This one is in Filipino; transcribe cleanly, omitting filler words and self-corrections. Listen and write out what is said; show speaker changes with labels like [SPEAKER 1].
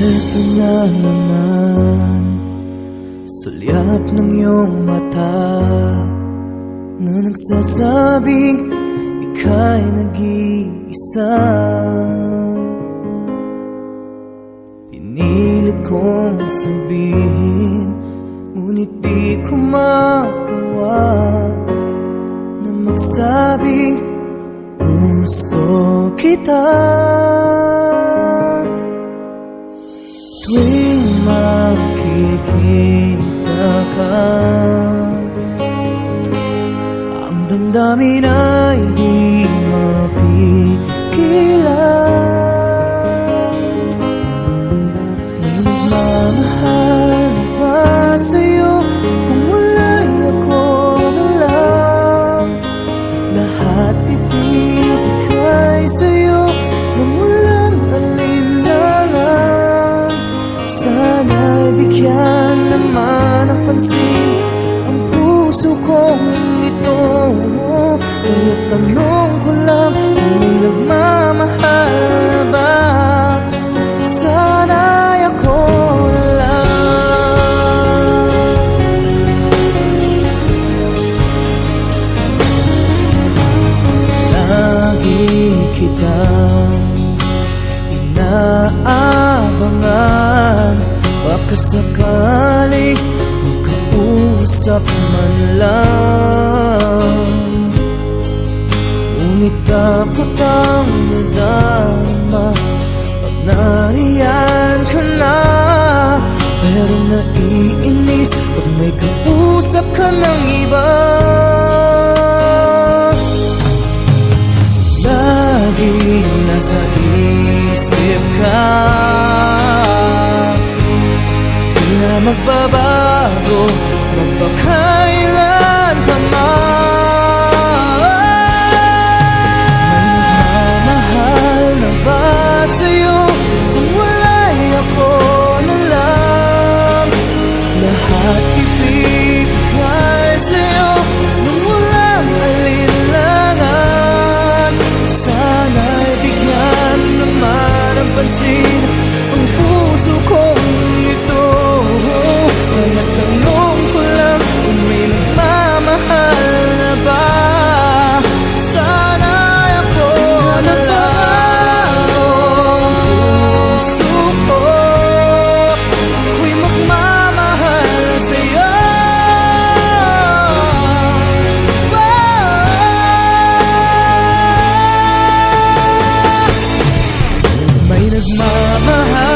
[SPEAKER 1] Eto na naman, sulyap ng iyong mata na nagsasabing ika'y nag-iisa. Pinilit kong sabihin, ngunit di ko magawa na magsabing gusto kita. Tuwing makikita ka, ang damdamin ay di mapigilan. May nagmamahal ba sa'yo kung wala'y ako na lang? Lahat ibibigay sa'yo nang walang alinlangan. Sana'y bigyan naman ng pansin ang puso kong ito. Kaya tanong ko lang kung may nagmamahal ba? Sana'y ako lang. Lagi kitang inaabangan, baka sakaling magkausap man lang. Ngunit takot ang nadama pag nariyan ka na. Pero naiinis pag may kausap ka ng iba. Laging nasa isip ka, di na magbabago magpakailan ka man. May nagmamahal na ba sa'yo kung wala'y ako na lang? Lahat ibigay sa'yo nung walang alinlangan. Sana'y bigyan naman ng pansin ang puso kong ito. Kaya tanong ko lang kung may nagmamahal na ba? Sana'y ako na lang. Puso ko ako'y magmamahal sa'yo. May nagmamahal